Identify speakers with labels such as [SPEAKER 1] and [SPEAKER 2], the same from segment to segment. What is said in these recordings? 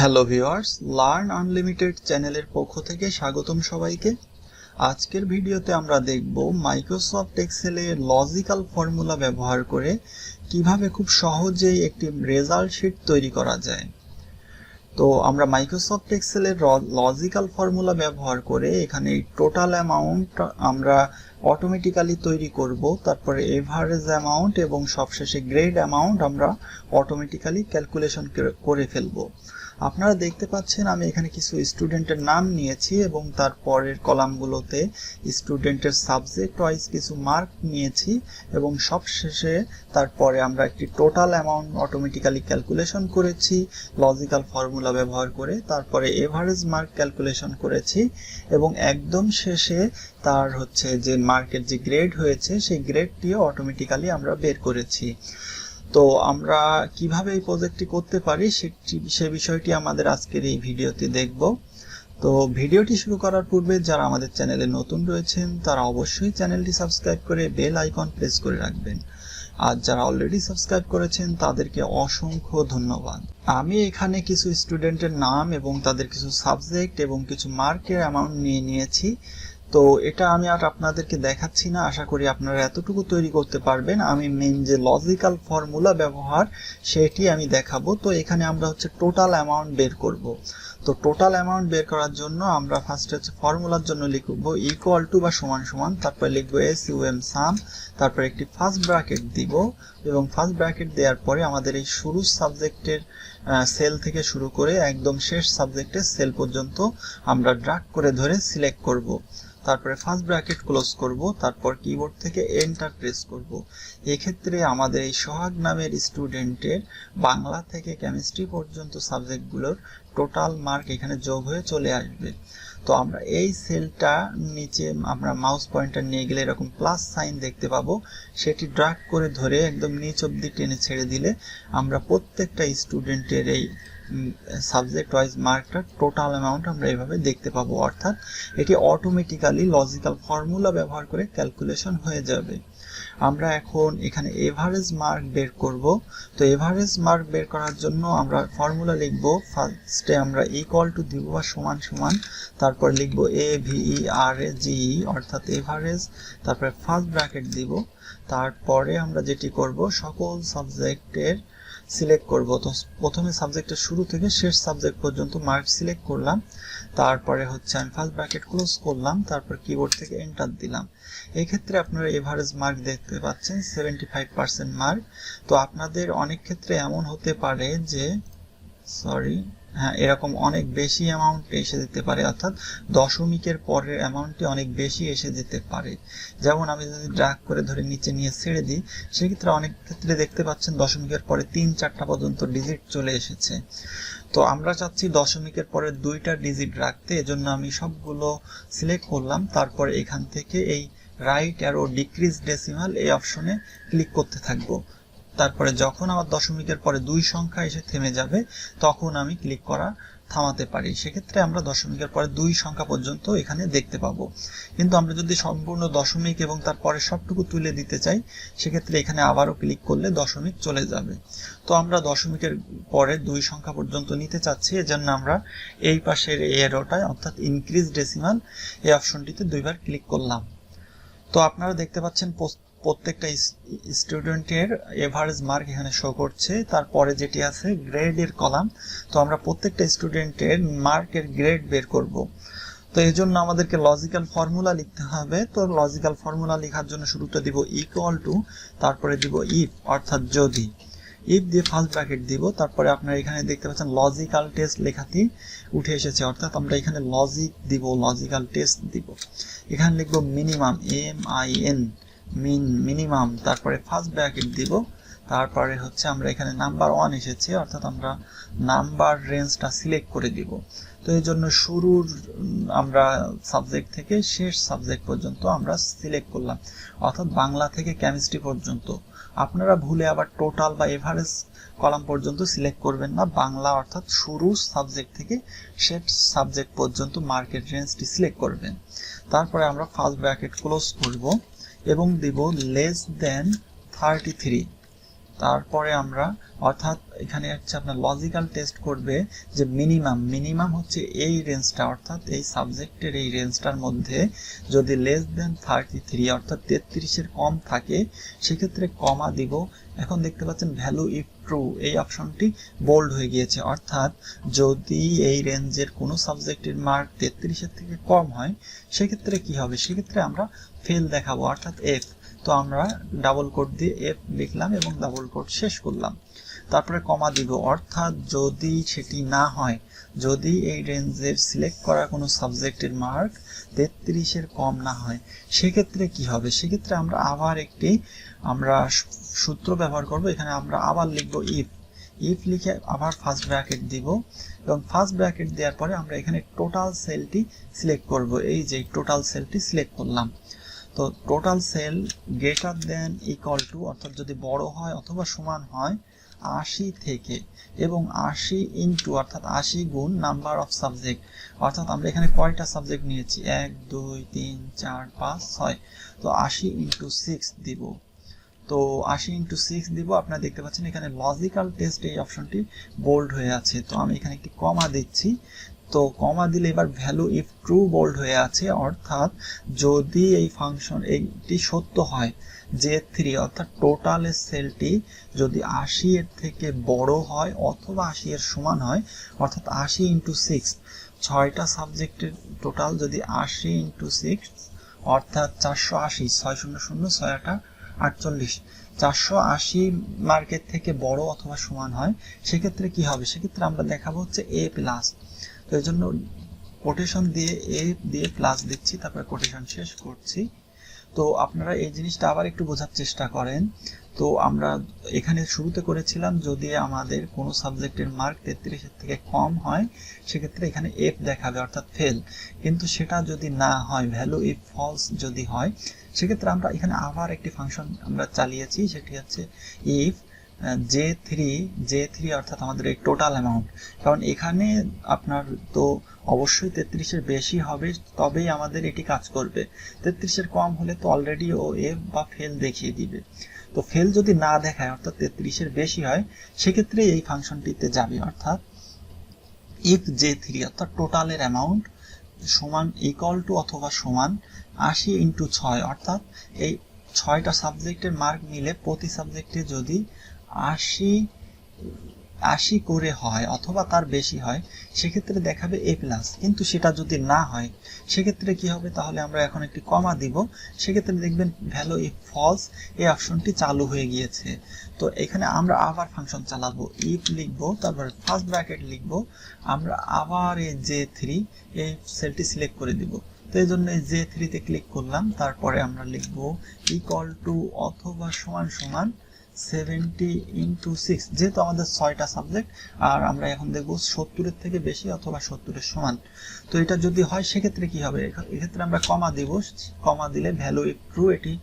[SPEAKER 1] Hello viewers, learn unlimited চ্যানেলের পক্ষ থেকে স্বাগতম সবাইকে। আজকের ভিডিওতে আমরা দেখব মাইক্রোসফট এক্সেলে লজিক্যাল ফর্মুলা ব্যবহার করে কিভাবে খুব সহজেই একটি রেজাল্ট শিট তৈরি করা যায়। তো আমরা মাইক্রোসফট এক্সেলের লজিক্যাল ফর্মুলা ব্যবহার করে এখানে টোটাল অ্যামাউন্ট আমরা অটোমেটিক্যালি তৈরি করব, তারপরে এভারেজ অ্যামাউন্ট এবং সবশেষে গ্রেড অ্যামাউন্ট আমরা অটোমেটিক্যালি ক্যালকুলেশন করে ফেলব। আপনারা দেখতে পাচ্ছেন আমি এখানে কিছু স্টুডেন্টের নাম নিয়েছি এবং তারপরের কলামগুলোতে স্টুডেন্টের সাবজেক্ট ওয়াইজ কিছু মার্ক নিয়েছি এবং সবশেষে তারপরে আমরা একটি টোটাল অ্যামাউন্ট অটোমেটিক্যালি ক্যালকুলেশন করেছি লজিক্যাল ফর্মুলা ব্যবহার করে, তারপরে এভারেজ মার্ক ক্যালকুলেশন করেছি এবং একদম শেষে তার যে মার্কের যে গ্রেড হয়েছে সেই গ্রেডটিও অটোমেটিক্যালি আমরা বের করেছি। তো আমরা কিভাবে এই প্রজেক্টটি করতে পারি সে বিষয়টি আমাদের আজকের এই ভিডিওতে দেখব। তো ভিডিওটি শুরু করার পূর্বে যারা আমাদের চ্যানেলে নতুন রয়েছেন তারা অবশ্যই চ্যানেলটি সাবস্ক্রাইব করে বেল আইকন প্রেস করে রাখবেন, আর যারা অলরেডি সাবস্ক্রাইব করেছেন তাদেরকে অসংখ্য ধন্যবাদ। আমি এখানে কিছু স্টুডেন্টের নাম এবং তাদের কিছু সাবজেক্ট এবং কিছু মার্কের অ্যামাউন্ট নিয়েছি। তো এটা আমি আর আপনাদেরকে দেখাচ্ছি না, আশা করি আপনারা এতটুকু তৈরি করতে পারবেন। আমি মেইন যে লজিক্যাল ফর্মুলা ব্যবহার সেটি আমি দেখাবো। তো এখানে আমরা টোটাল অ্যামাউন্ট বের করব। তো টোটাল অ্যামাউন্ট বের করার জন্য আমরা ফার্স্টে ফর্মুলার জন্য লিখব ইকুয়াল টু বা সমান সমান, তারপর লিখবো SUM সাম, তারপর একটি ফার্স্ট ব্র্যাকেট দিব এবং ফার্স্ট ব্র্যাকেট দেওয়ার পরে আমাদের এই শুরুর সাবজেক্টের সেল থেকে শুরু করে একদম শেষ সাবজেক্টের সেল পর্যন্ত আমরা ড্র্যাগ করে ধরে সিলেক্ট করব। তারপরে ফার্স্ট ব্র্যাকেট ক্লোজ করব, তারপর কিবোর্ড থেকে এন্টার প্রেস করব। এক্ষেত্রে আমাদের এই সোহাগ নামের স্টুডেন্টের বাংলা থেকে কেমিস্ট্রি পর্যন্ত সাবজেক্টগুলোর টোটাল মার্ক এখানে যোগ হয়ে চলে আসবে। তো আমরা এই সেলটা নিচে আমরা মাউস পয়েন্টার নিয়ে গেলে এরকম প্লাস সাইন দেখতে পাবো, সেটি ড্র্যাগ করে ধরে একদম নিচ অবধি টেনে ছেড়ে দিলে আমরা প্রত্যেকটা স্টুডেন্টের এই সাবজেক্ট ওয়াইজ মার্কটা টোটাল অ্যামাউন্ট আমরা এভাবে দেখতে পাবো, অর্থাৎ এটি অটোমেটিক্যালি লজিক্যাল ফর্মুলা ব্যবহার করে ক্যালকুলেশন হয়ে যাবে। আমরা এখন এখানে এভারেজ মার্ক বের করব। তো এভারেজ মার্ক বের করার জন্য আমরা ফর্মুলা লিখব, ফার্স্টে আমরা ইকুয়াল টু দিব বা সমান সমান, তারপর লিখব AVERAGE অর্থাৎ এভারেজ, তারপরে ফার্স্ট ব্র্যাকেট দিব। তারপরে আমরা যেটি করব সকল সাবজেক্টের সিলেক্ট করব। তো প্রথমে সাবজেক্টের শুরু থেকে শেষ সাবজেক্ট পর্যন্ত মার্ক সিলেক্ট করলাম, তারপরে আমি ফার্স্ট ব্র্যাকেট ক্লোজ করলাম, তারপর কিবোর্ড থেকে এন্টার দিলাম। এই ক্ষেত্রে আপনারা এভারেজ মার্ক দেখতে পাচ্ছেন 75% মার্ক। তো আপনাদের অনেক ক্ষেত্রে এমন হতে পারে যে এরকম অনেক বেশি অ্যামাউন্ট এসে যেতে পারে, অর্থাৎ দশমিকের পরের অ্যামাউন্টটি অনেক বেশি এসে যেতে পারে। যেমন আমি যদি ড্র্যাগ করে ধরে নিচে নিয়ে ছেড়ে দিই, সেক্ষেত্রে অনেক ক্ষেত্রে দেখতে পাচ্ছেন দশমিকের পরে 3-4টা পর্যন্ত ডিজিট চলে এসেছে। তো আমরা চাচ্ছি দশমিকের পরে 2টা ডিজিট রাখতে, এজন্য আমি সবগুলো সিলেক্ট করলাম। তারপরে এখান থেকে এই রাইট অ্যারো ডিক্রিজ ডেসিমাল এই অপশনে ক্লিক করতে থাকবো। তারপরে যখন আমার দশমিকের পরে 2 সংখ্যা এসে থেমে যাবে তখন আমি ক্লিক করা থামাতে পারি। সেক্ষেত্রে আমরা দশমিকের পরে 2 সংখ্যা পর্যন্ত এখানে দেখতে পাবো। কিন্তু আমরা যদি সম্পূর্ণ দশমিক এবং তারপরে সবটুকু তুলে দিতে চাই, সেক্ষেত্রে এখানে আবারও ক্লিক করলে দশমিক চলে যাবে। তো আমরা দশমিকের পরে 2 সংখ্যা পর্যন্ত নিতে চাচ্ছি, এজন্য আমরা এই পাশের এই অ্যারোটায় অর্থাৎ ইনক্রিজ ডেসিমাল এই অপশনটিতে 2বার ক্লিক করলাম। তো আপনারা দেখতে পাচ্ছেন প্রত্যেকটা স্টুডেন্টের এভারেজ মার্ক এখানে শো করছে। তারপরে যেটি আছে গ্রেডের কলাম, তো আমরা প্রত্যেকটা স্টুডেন্টের মার্কের গ্রেড বের করব। তো এই জন্য আমাদেরকে লজিক্যাল ফর্মুলা লিখতে হবে। তো লজিক্যাল ফর্মুলা লেখার জন্য শুরুতে দিব ইকুয়াল টু, তারপরে দিব ইফ অর্থাৎ যদি, ইফ দিয়ে ফার্স্ট ব্র্যাকেট দিব। তারপরে আপনারা এখানে দেখতে পাচ্ছেন লজিক্যাল টেস্ট লেখাটি উঠে এসেছে, অর্থাৎ আমরা এখানে লজিক দিব, লজিক্যাল টেস্ট দিব। এখানে লিখব মিনিমাম MIN মিনিমাম, তারপরে ফার্স্ট ব্র্যাকেট দিব। তারপরে আমরা এখানে নাম্বার 1 এসেছে, অর্থাৎ আমরা নাম্বার রেঞ্জটা সিলেক্ট করে দিব। তো এই জন্য শুরুর আমরা সাবজেক্ট থেকে শেষ সাবজেক্ট পর্যন্ত আমরা সিলেক্ট করলাম, অর্থাৎ বাংলা থেকে কেমিস্ট্রি পর্যন্ত। আপনারা ভুলে আবার টোটাল বা এভারেজ কলাম পর্যন্ত সিলেক্ট করবেন না, বাংলা অর্থাৎ শুরু সাবজেক্ট থেকে শেষ সাবজেক্ট পর্যন্ত মার্কেট রেঞ্জটি সিলেক্ট করবেন। তারপরে আমরা ফার্স্ট ব্র্যাকেট ক্লোজ করব এবং দিব লেস দেন 33। তারপরে আমরা অর্থাৎ এখানে হচ্ছে আপনার লজিক্যাল টেস্ট করবে যে মিনিমাম হচ্ছে এই রেঞ্জটা, অর্থাৎ এই সাবজেক্টের এই রেঞ্জটার মধ্যে যদি লেস দেন 33 অর্থাৎ 33-এর কম থাকে সেক্ষেত্রে কমা দিব। এখন দেখতে পাচ্ছেন ভ্যালু ইফ ট্রু এই অপশনটি বোল্ড হয়ে গিয়েছে, অর্থাৎ যদি এই রেঞ্জের কোনো সাবজেক্টের মার্ক 33-এর থেকে কম হয় সেক্ষেত্রে কি হবে, সেক্ষেত্রে আমরা ফেল দেখাবো অর্থাৎ এফ। তো আমরা ডাবল কোট দিয়ে এফ লিখলাম এবং ডাবল কোট শেষ করলাম, তারপরে কমা দিব। অর্থাৎ যদি সেটি না হয়, যদি এই রেঞ্জের সিলেক্ট করা কোনো সাবজেক্টের মার্ক 33-এর কম না হয় সেক্ষেত্রে কি হবে, সেক্ষেত্রে আমরা আবার একটি সূত্র ব্যবহার করব। এখানে আমরা আবার লিখব ইফ লিখে আবার ফার্স্ট ব্র্যাকেট দিব এবং ফার্স্ট ব্র্যাকেট দেওয়ার পরে আমরা এখানে টোটাল সেলটি সিলেক্ট করব। এই যে টোটাল সেলটি সিলেক্ট করলাম, তো total sell greater than equal to অর্থাৎ যদি বড় হয় অথবা সমান হয় 80 থেকে এবং 80 ইনটু অর্থাৎ 80 গুণ নাম্বার অফ সাবজেক্ট, অর্থাৎ আমরা এখানে কয়টা সাবজেক্ট নিয়েছি 1 2 3 4 5 6, তো 80 ইনটু 6 দিব। তো 80 ইনটু 6 দিব। আপনারা দেখতে পাচ্ছেন এখানে লজিক্যাল টেস্ট এই অপশনটি বোল্ড হয়ে আছে, তো আমি এখানে একটি কমা দিচ্ছি। তো কমা দিলে এবার ভ্যালু ইফ ট্রু বোল্ড হয়ে আছে, অর্থাৎ যদি এই ফাংশন এইটি সত্য হয় যে 3 অর্থাৎ টোটালের সেলটি যদি 80 এর থেকে বড় হয় অথবা 80 এর সমান হয়, অর্থাৎ 80 ইন্টু 6 6টা সাবজেক্টের টোটাল যদি 80 ইন্টু 6 অর্থাৎ 480, 600 6 48 480 মার্কের থেকে বড় অথবা সমান হয় সেক্ষেত্রে কি হবে, সেক্ষেত্রে আমরা দেখাবো হচ্ছে এ প্লাস। তো এই জন্য কোটেশন দিয়ে এ দিয়ে প্লাস দিচ্ছি, তারপরে কোটেশন শেষ করছি। তো আপনারা এই জিনিসটা আবার একটু বোঝার চেষ্টা করেন। তো আমরা এখানে শুরুতে করেছিলাম যদি আমাদের কোনো সাবজেক্টের মার্ক 33-এর থেকে কম হয় সেক্ষেত্রে এখানে এফ দেখাবে অর্থাৎ ফেল, কিন্তু সেটা যদি না হয় ভ্যালু ইফ ফলস যদি হয় সেক্ষেত্রে আমরা এখানে আবার একটি ফাংশন আমরা চালিয়েছি, সেটি হচ্ছে ইফ J3 অর্থাৎ আমাদের এই টোটাল অ্যামাউন্ট, কারণ এখানে আপনার তো অবশ্যই 33-এর বেশি হবে তবেই আমাদের এটি কাজ করবে, 33-এর কম হলে তো অলরেডি ও এফ বা ফেল দেখিয়ে দিবে। তো ফেল যদি না দেখায় অর্থাৎ 33-এর বেশি হয় সেক্ষেত্রে এই ফাংশনটিতে যাবে, অর্থাৎ ইফ J3 অর্থাৎ টোটালের অ্যামাউন্ট সমান ইকুয়াল টু অথবা সমান 80 ইন্টু 6 অর্থাৎ এই 6টা সাবজেক্টের মার্ক মিলে প্রতি সাবজেক্টে যদি 80 করে হয় অথবা তার বেশি হয় সেক্ষেত্রে দেখাবে এ প্লাস, কিন্তু সেটা যদি না হয় সেক্ষেত্রে কি হবে, তাহলে আমরা এখন একটি কমা দিব। সেক্ষেত্রে দেখবেন ভ্যালু ইফ ফলস এই অপশনটি চালু হয়ে গিয়েছে। তো এখানে আমরা আবার ফাংশন চালাবো, ইফ লিখবো, তারপর ফার্স্ট ব্র্যাকেট লিখবো, আমরা আবার এই J3 এই সেলটি সিলেক্ট করে দিব। তো এই জন্য J3 তে ক্লিক করলাম, তারপরে আমরা লিখবো ইকুয়াল টু অথবা সমান সমান 70 ইন্টু 6, যেহেতু আমাদের 6টা সাবজেক্ট আর আমরা এখন দেখবো 70-এর থেকে বেশি অথবা 70-এর সমান। তো এটা যদি হয় সেক্ষেত্রে কি হবে, এক্ষেত্রে আমরা কমা দিব, কমা দিলে ভ্যালু ইফ ট্রু এটি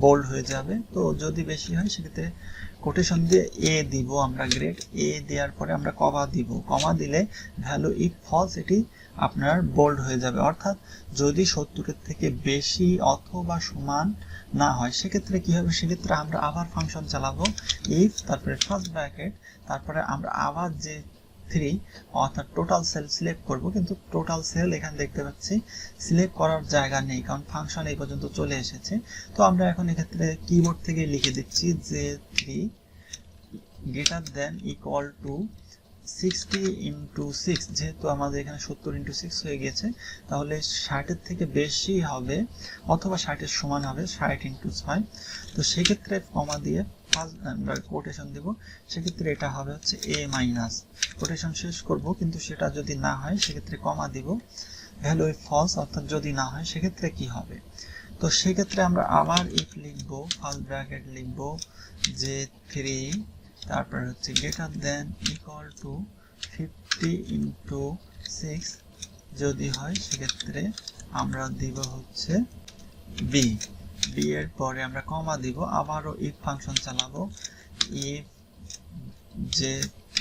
[SPEAKER 1] বোল্ড হয়ে যাবে। তো যদি বেশি হয় সেক্ষেত্রে কোটেশন দিয়ে এ দিব, আমরা গ্রেড এ দেওয়ার পরে আমরা কমা দিব, কমা দিলে ভ্যালু ইফ ফলস এটি আপনার বোল্ড হয়ে যাবে, অর্থাৎ যদি 70-এর থেকে বেশি অথবা সমান না হয় সেক্ষেত্রে কি হবে, সেক্ষেত্রে আমরা আবার ফাংশন চালাবো ইফ তারপরে ফার্স্ট ব্র্যাকেট, তারপরে আমরা আবার J3 অর্থাৎ টোটাল সেল সিলেক্ট করব, কিন্তু টোটাল সেল এখানে দেখতে পাচ্ছি সিলেক্ট করার জায়গা নেই কারণ ফাংশন এই পর্যন্ত চলে এসেছে। তো আমরা এখন এক্ষেত্রে কিবোর্ড থেকে লিখে দিচ্ছি J3 greater than equal to 60 into 6, যেহেতু আমাদের এখানে 70 ইন্টু 6 হয়ে গেছে তাহলে 60-এর থেকে বেশি হবে অথবা 60-এর সমান হবে 60 ইন্টু 6। তো সেক্ষেত্রে কমা দিয়ে আমরা কোটেশন দেব, সেক্ষেত্রে এটা হবে হচ্ছে এ মাইনাস, কোটেশন শেষ করব, কিন্তু সেটা যদি না হয় সেক্ষেত্রে কমা দিব, ভ্যালু ইফ ফলস অর্থাৎ যদি না হয় সেক্ষেত্রে কি হবে। তো সেক্ষেত্রে আমরা আবার ইফ লিখবো, ফার্স্ট ব্র্যাকেট লিখবো J3 তারপর হচ্ছে greater than equal to 50 into 6, যদি হয় সেক্ষেত্রে আমরা দিব হচ্ছে বি এর পরে আমরা কমা দিব, আবারও ইফ ফাংশন চালাবো, if J3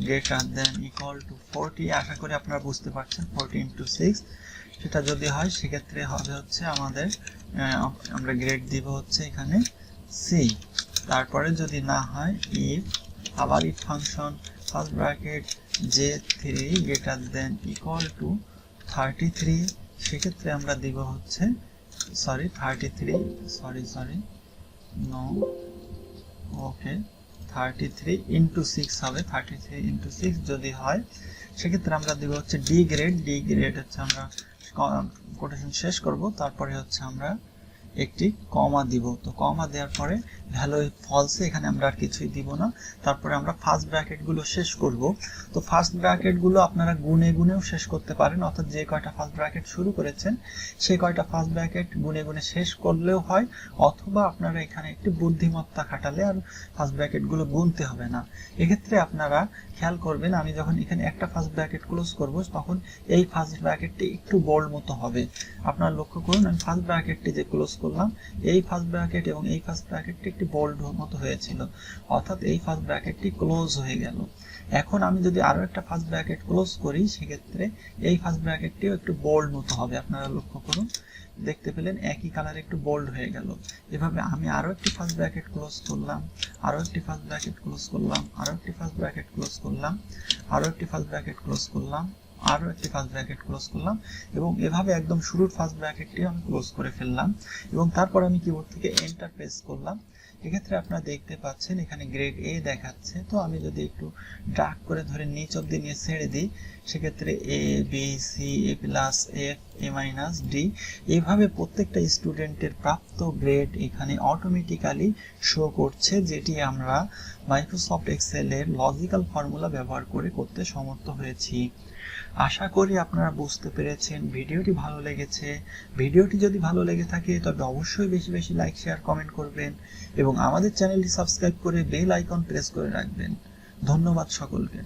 [SPEAKER 1] greater than equal to 40, আশা করি আপনারা বুঝতে পারছেন 40 ইন্টু 6 সেটা যদি হয় সেক্ষেত্রে হবে হচ্ছে আমাদের আমরা গ্রেড দিব হচ্ছে এখানে সি। তারপরে যদি না হয় ইফ, আবার if function first bracket J3 greater than equal to 33, সেক্ষেত্রে আমরা দিব হচ্ছে 33 ইন্টু 6 হবে। 33 ইন্টু 6 যদি হয় সেক্ষেত্রে আমরা দিব হচ্ছে ডি গ্রেড হচ্ছে আমরা কোটেশন শেষ করব, তারপরে হচ্ছে আমরা একটি কমা দিব। তো কমা দেওয়ার পরে ভ্যালু ফলসে, এখানে আমরা আর কিছুই দিব না। তারপরে আমরা ফার্স্ট ব্র্যাকেটগুলো শেষ করব। তো ফার্স্ট ব্র্যাকেটগুলো আপনারা গুনেও শেষ করতে পারেন, অর্থাৎ যে কয়টা ফার্স্ট ব্র্যাকেট শুরু করেছেন সেই কয়টা ফার্স্ট ব্র্যাকেট গুনে শেষ করলেও হয়, অথবা আপনারা এখানে একটি বুদ্ধিমত্তা খাটালে আর ফার্স্ট ব্র্যাকেটগুলো গুনতে হবে না। এক্ষেত্রে আপনারা খেয়াল করবেন, আমি যখন এখানে একটা ফার্স্ট ব্র্যাকেট ক্লোজ করব তখন এই ফার্স্ট ব্র্যাকেটটি একটু বোল্ড মতো হবে। আপনারা লক্ষ্য করুন, আমি ফার্স্ট ব্র্যাকেটটি যে ক্লোজ করলাম, এই ফার্স্ট ব্র্যাকেট এবং এই ফার্স্ট ব্র্যাকেটটি একটি বোল্ড মতো হয়েছিল, অর্থাৎ এই ফার্স্ট ব্র্যাকেটটি ক্লোজ হয়ে গেল। এখন আমি যদি আরো একটা ফার্স্ট ব্র্যাকেট ক্লোজ করি সেক্ষেত্রে এই ফার্স্ট ব্র্যাকেটটিও একটু বোল্ড মতো হবে। আপনারা লক্ষ্য করুন, দেখতে পেলেন একই কালার একটু বোল্ড হয়ে গেল। এভাবে আমি আরো একটি ফার্স্ট ব্র্যাকেট ক্লোজ করলাম, আরো একটি ফার্স্ট ব্র্যাকেট ক্লোজ করলাম, আরো একটি ফার্স্ট ব্র্যাকেট ক্লোজ করলাম, আরো একটি ফার্স্ট ব্র্যাকেট ক্লোজ করলাম, আরো একটি ফার্স্ট ব্র্যাকেট ক্লোজ করলাম, এবং এভাবে একদম শুরুর ফার্স্ট ব্র্যাকেটটি আমি ক্লোজ করে ফেললাম। এবং তারপর আমি কিবোর্ড থেকে এন্টার প্রেস করলাম। এক্ষেত্রে আপনারা দেখতে পাচ্ছেন এখানে গ্রেড এ দেখাচ্ছে। তো আমি যদি একটু ড্র্যাগ করে ধরে নিচ অবধি নিয়ে ছেড়ে দিই, সেক্ষেত্রে A B C A plus F A minus D, এইভাবে প্রত্যেকটা স্টুডেন্টের প্রাপ্ত গ্রেড এখানে অটোমেটিক্যালি শো করছে, যেটি আমরা মাইক্রোসফট এক্সেলের লজিক্যাল ফর্মুলা ব্যবহার করে করতে সমর্থ হয়েছি। আশা করি আপনারা বুঝতে পেরেছেন। ভিডিওটি ভালো লেগেছে। ভিডিওটি যদি ভালো লেগে থাকে তবে অবশ্যই বেশি লাইক শেয়ার কমেন্ট করবেন এবং আমাদের চ্যানেলটি সাবস্ক্রাইব করে বেল আইকন প্রেস করে রাখবেন। ধন্যবাদ সকলকে।